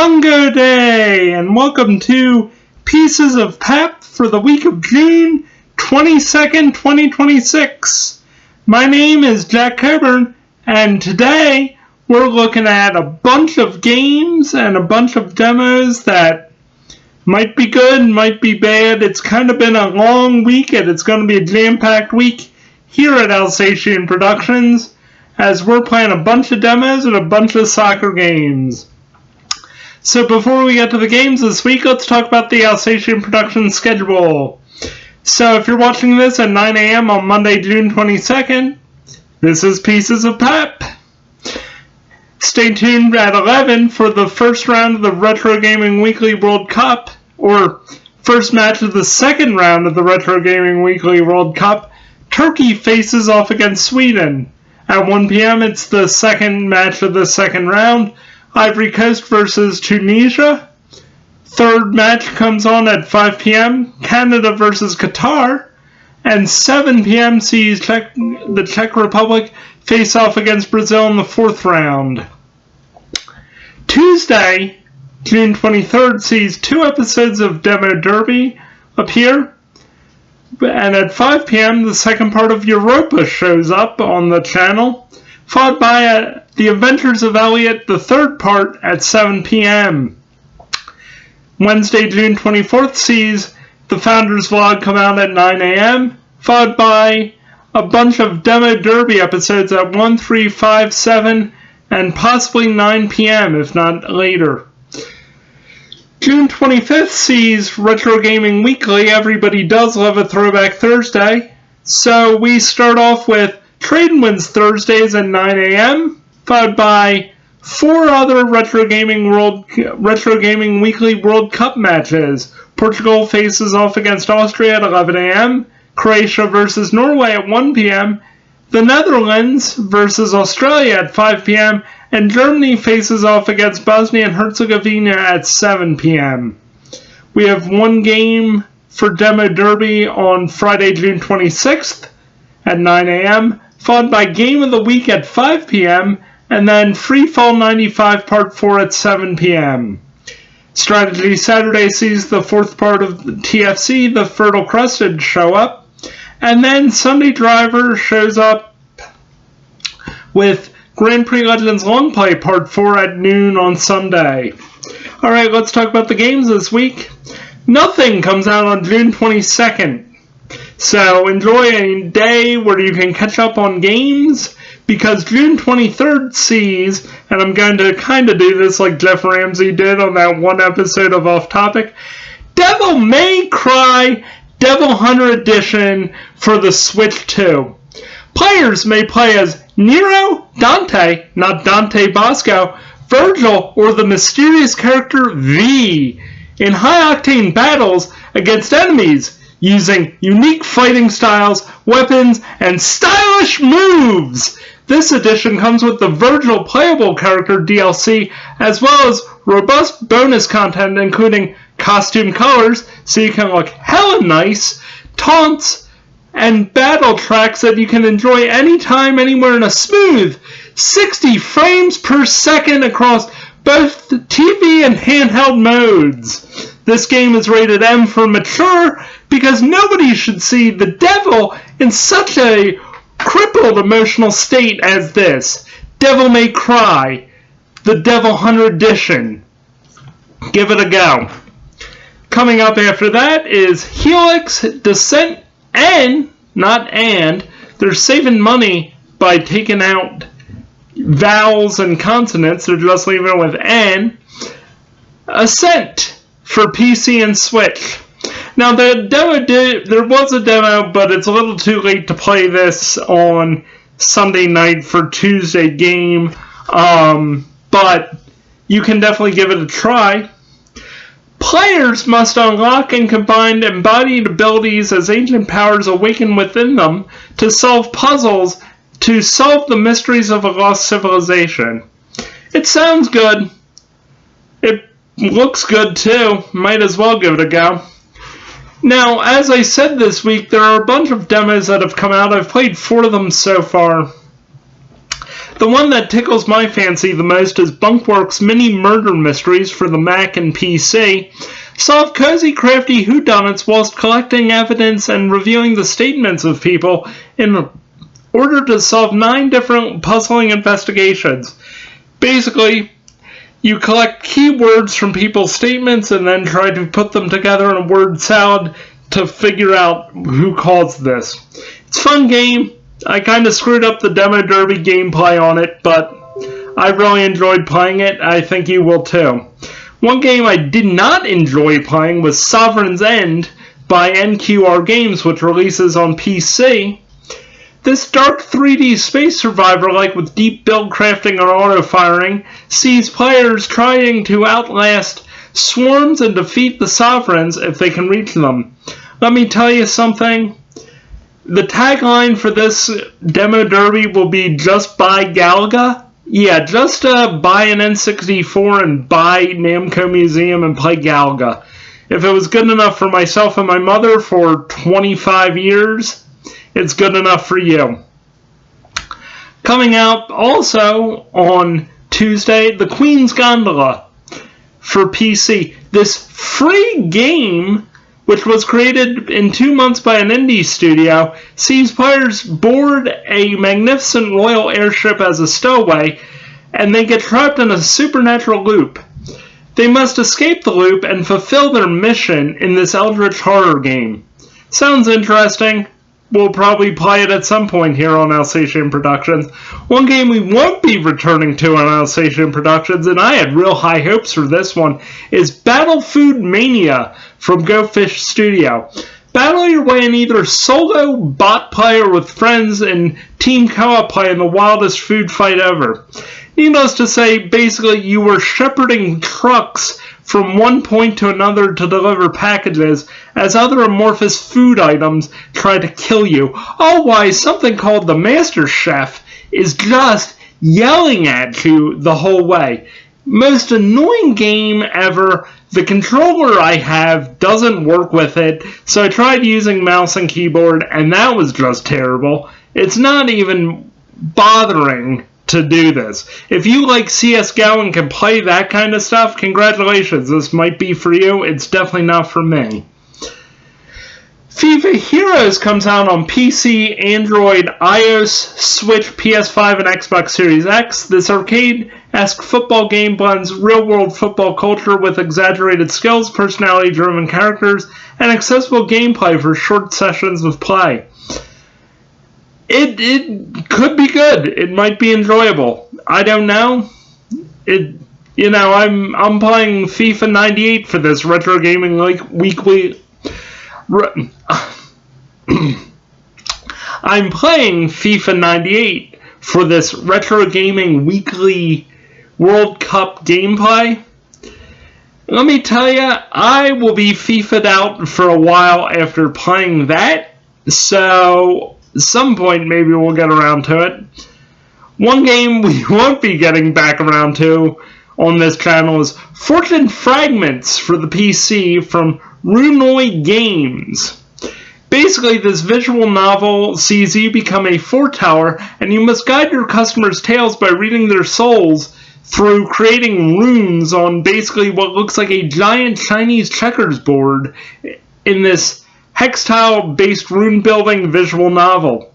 Bungo Day, and welcome to Pieces of Pap for the week of June 22nd, 2026. My name is Jack Cobourn, and today we're looking at a bunch of games and a bunch of demos that might be good, might be bad. It's kind of been a long week, and it's going to be a jam-packed week here at Alsatian Productions, as we're playing a bunch of demos and a bunch of soccer games. So before we get to the games this week, let's talk about the Alsatian Productions schedule. So if you're watching this at 9 a.m. on Monday, June 22nd, this is Pieces of Pap. Stay tuned at 11 for the first round of the Retro Gaming Weekly World Cup, or first match of the second round of the Retro Gaming Weekly World Cup. Turkey faces off against Sweden. At 1 p.m. it's the second match of the second round. Ivory Coast versus Tunisia. Third match comes on at 5 p.m. Canada versus Qatar. And 7 p.m. sees the Czech Republic face off against Brazil in the fourth round. Tuesday, June 23rd, sees 2 episodes of Demo Derby appear. And at 5 p.m., the second part of Europa shows up on the channel, followed by The Adventures of Elliot, the third part, at 7 p.m. Wednesday, June 24th, sees the Founders Vlog come out at 9 a.m., followed by a bunch of Demo Derby episodes at 1, 3, 5, 7, and possibly 9 p.m., if not later. June 25th sees Retro Gaming Weekly. Everybody does love a Throwback Thursday. So we start off with Tradewinds Thursdays at 9 a.m., followed by 4 other Retro Gaming Weekly World Cup matches. Portugal faces off against Austria at 11 a.m., Croatia versus Norway at 1 p.m., the Netherlands versus Australia at 5 p.m., and Germany faces off against Bosnia and Herzegovina at 7 p.m. We have one game for Demo Derby on Friday, June 26th at 9 a.m., followed by Game of the Week at 5 p.m., and then Freefall 95 Part 4 at 7 p.m. Strategy Saturday sees the fourth part of the TFC, The Fertile Crested, show up, and then Sunday Driver shows up with Grand Prix Legends Long Play Part 4 at noon on Sunday. Alright, let's talk about the games this week. Nothing comes out on June 22nd. So enjoy a day where you can catch up on games, because June 23rd sees, and I'm going to kind of do this like Jeff Ramsey did on that one episode of Off Topic, Devil May Cry Devil Hunter Edition for the Switch 2. Players may play as Nero, Dante, not Dante Bosco, Virgil, or the mysterious character V in high-octane battles against enemies using unique fighting styles, weapons, and stylish moves. This edition comes with the Virgil playable character DLC, as well as robust bonus content including costume colors, so you can look hella nice, taunts, and battle tracks that you can enjoy anytime, anywhere in a smooth 60 frames per second across both the TV and handheld modes. This game is rated M for mature because nobody should see the devil in such a crippled emotional state as this. Devil May Cry, the Devil Hunter Edition. Give it a go. Coming up after that is Helix, Descent, and, not and, they're saving money by taking out vowels and consonants. They're just leaving it with N. Ascent for PC and Switch. Now, there was a demo, but it's a little too late to play this on Sunday night for Tuesday game. But you can definitely give it a try. Players must unlock and combine embodied abilities as ancient powers awaken within them to solve puzzles to solve the mysteries of a lost civilization. It sounds good. It looks good too. Might as well give it a go. Now, as I said this week, there are a bunch of demos that have come out. I've played 4 of them so far. The one that tickles my fancy the most is Bunkworks Mini Murder Mysteries for the Mac and PC. Solve cozy, crafty whodunits whilst collecting evidence and reviewing the statements of people in order to solve 9 different puzzling investigations. Basically, you collect keywords from people's statements and then try to put them together in a word salad to figure out who caused this. It's a fun game. I kind of screwed up the Demo Derby gameplay on it, but I really enjoyed playing it. I think you will too. One game I did not enjoy playing was Sovereign's End by NQR Games, which releases on PC. This dark 3D space survivor-like with deep build crafting and auto-firing sees players trying to outlast swarms and defeat the sovereigns if they can reach them. Let me tell you something. The tagline for this Demo Derby will be just buy Galaga. Yeah, just buy an N64 and buy Namco Museum and play Galaga. If it was good enough for myself and my mother for 25 years, it's good enough for you. Coming out also on Tuesday, The Queen's Gondola for PC. This free game, which was created in 2 months by an indie studio, sees players board a magnificent royal airship as a stowaway, and they get trapped in a supernatural loop. They must escape the loop and fulfill their mission in this eldritch horror game. Sounds interesting. We'll probably play it at some point here on Alsatian Productions. One game we won't be returning to on Alsatian Productions, and I had real high hopes for this one, is Battle Food Mania from Go Fish Studio. Battle your way in either solo bot play or with friends and team co-op play in the wildest food fight ever. Needless to say, basically you were shepherding trucks from one point to another to deliver packages as other amorphous food items try to kill you. All while something called the Master Chef is just yelling at you the whole way. Most annoying game ever. The controller I have doesn't work with it, so I tried using mouse and keyboard, and that was just terrible. It's not even bothering to do this. If you like CSGO and can play that kind of stuff, congratulations. This might be for you. It's definitely not for me. FIFA Heroes comes out on PC, Android, iOS, Switch, PS5, and Xbox Series X. This arcade-esque football game blends real-world football culture with exaggerated skills, personality-driven characters, and accessible gameplay for short sessions of play. It could be good. It might be enjoyable. I don't know. I'm playing FIFA 98 for this Retro Gaming Weekly. I'm playing FIFA 98 for this Retro Gaming Weekly World Cup gameplay. Let me tell you, I will be FIFA'd out for a while after playing that, so at some point maybe we'll get around to it. One game we won't be getting back around to on this channel is Fortune Fragments for the PC from Runoi Games. Basically, this visual novel sees you become a foreteller, and you must guide your customers' tales by reading their souls through creating runes on basically what looks like a giant Chinese checkers board in this hex-tile-based rune-building visual novel.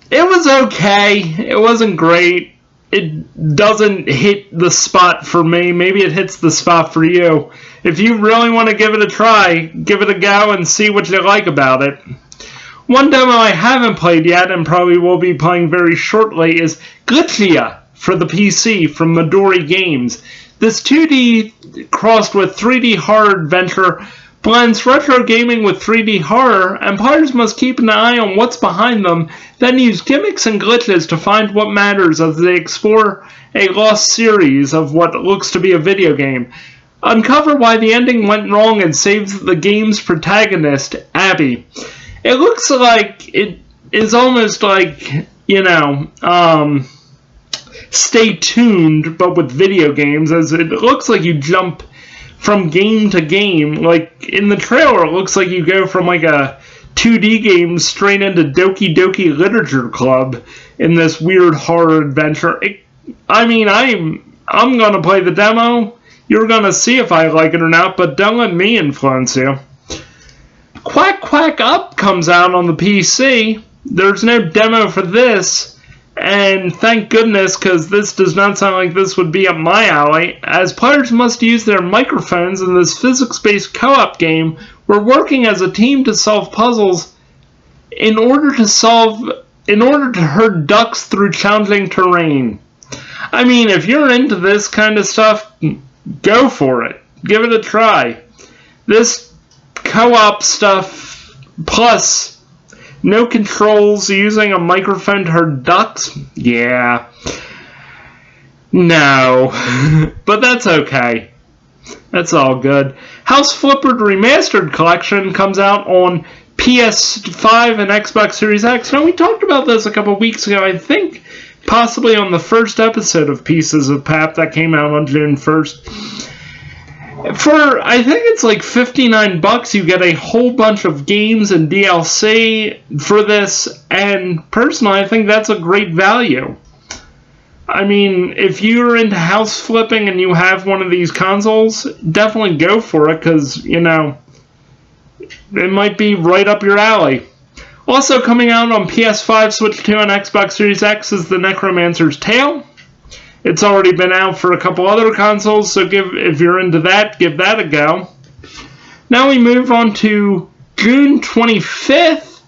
It was okay. It wasn't great. It doesn't hit the spot for me. Maybe it hits the spot for you. If you really want to give it a try, give it a go and see what you like about it. One demo I haven't played yet and probably will be playing very shortly is Glitchia for the PC from Midori Games. This 2D crossed with 3D horror adventure blends retro gaming with 3D horror, and players must keep an eye on what's behind them, then use gimmicks and glitches to find what matters as they explore a lost series of what looks to be a video game. Uncover why the ending went wrong and save the game's protagonist, Abby. It looks like it is almost like, Stay Tuned, but with video games, as it looks like you jump from game to game. Like, in the trailer, it looks like you go from like a 2D games straight into Doki Doki Literature Club in this weird horror adventure. I'm gonna play the demo. You're gonna see if I like it or not, but don't let me influence you. Quack Quack Up comes out on the PC. There's no demo for this, and thank goodness, because this does not sound like this would be up my alley, as players must use their microphones in this physics-based co-op game where working as a team to solve puzzles in order to herd ducks through challenging terrain. I mean, if you're into this kind of stuff, go for it. Give it a try. This co-op stuff, plus no controls, using a microphone to herd ducks? Yeah. No. But that's okay. That's all good. House Flipper Remastered Collection comes out on PS5 and Xbox Series X. Now, we talked about this a couple weeks ago, I think, possibly on the first episode of Pieces of Pap that came out on June 1st. For, I think it's like $59, you get a whole bunch of games and DLC for this, and personally, I think that's a great value. I mean, if you're into house flipping and you have one of these consoles, definitely go for it, because, you know, it might be right up your alley. Also coming out on PS5, Switch 2, and Xbox Series X is The Necromancer's Tale. It's already been out for a couple other consoles, so if you're into that, give that a go. Now we move on to June 25th.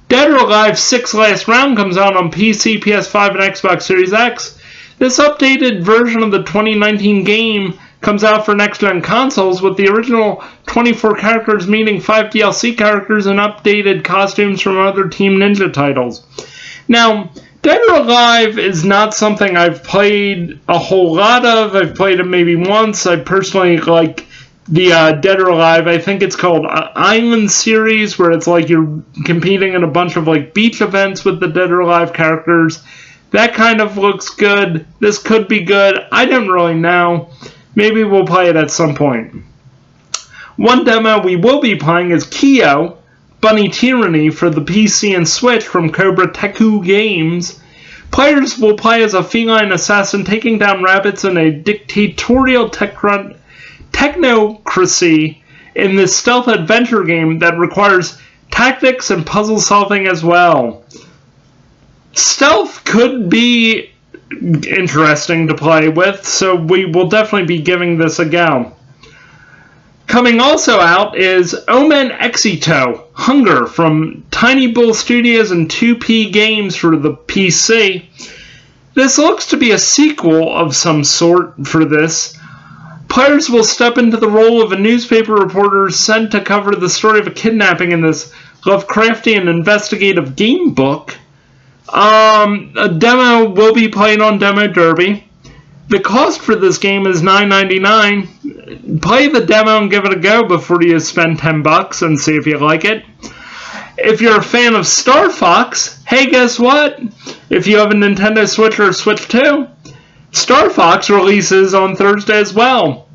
Dead or Alive 6 Last Round comes out on PC, PS5, and Xbox Series X. This updated version of the 2019 game comes out for next-gen consoles, with the original 24 characters meeting 5 DLC characters and updated costumes from other Team Ninja titles. Now, Dead or Alive is not something I've played a whole lot of. I've played it maybe once. I personally like the Dead or Alive, I think it's called Island series, where it's like you're competing in a bunch of like beach events with the Dead or Alive characters. That kind of looks good. This could be good. I don't really know. Maybe we'll play it at some point. One demo we will be playing is Kyo, Bunny Tyranny for the PC and Switch from Cobra Teku Games. Players will play as a feline assassin taking down rabbits in a dictatorial technocracy in this stealth adventure game that requires tactics and puzzle solving as well. Stealth could be interesting to play with, so we will definitely be giving this a go. Coming also out is Omen Exito, Hunger from Tiny Bull Studios and 2P Games for the PC. This looks to be a sequel of some sort for this. Players will step into the role of a newspaper reporter sent to cover the story of a kidnapping in this Lovecraftian investigative game book. A demo will be played on Demo Derby. The cost for this game is $9.99. Play the demo and give it a go before you spend $10 and see if you like it. If you're a fan of Star Fox, hey, guess what? If you have a Nintendo Switch or Switch 2, Star Fox releases on Thursday as well.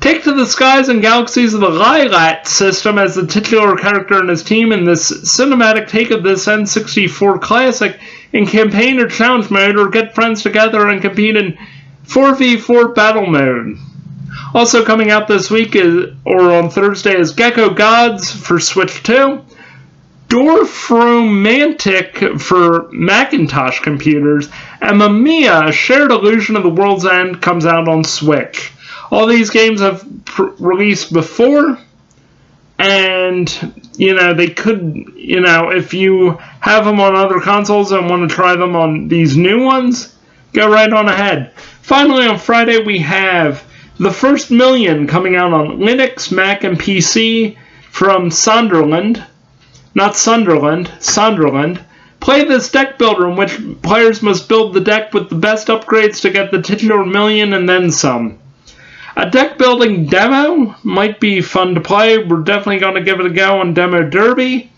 Take to the skies and galaxies of the Lilat system as the titular character and his team in this cinematic take of this N64 classic in campaign or challenge mode, or get friends together and compete in 4v4 battle mode. Also coming out this week on Thursday is Gecko Gods for Switch 2, Dorfromantic for Macintosh computers, and Mamiya, A Shared Illusion of the World's End comes out on Switch. All these games have released before, and, they could, if you have them on other consoles and want to try them on these new ones, go right on ahead. Finally, on Friday, we have The First Million coming out on Linux, Mac, and PC from Sunderland. Not Sunderland, Sunderland. Play this deck builder in which players must build the deck with the best upgrades to get the titular million and then some. A deck building demo might be fun to play. We're definitely going to give it a go on Demo Derby.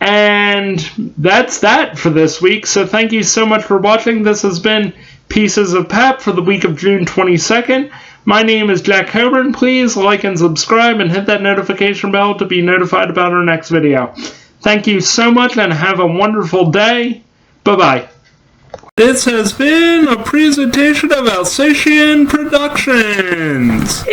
And that's that for this week. So thank you so much for watching. This has been Pieces of Pap for the week of June 22nd. My name is Jack Cobourn. Please like and subscribe and hit that notification bell to be notified about our next video. Thank you so much and have a wonderful day. Bye-bye. This has been a presentation of Alsatian Productions.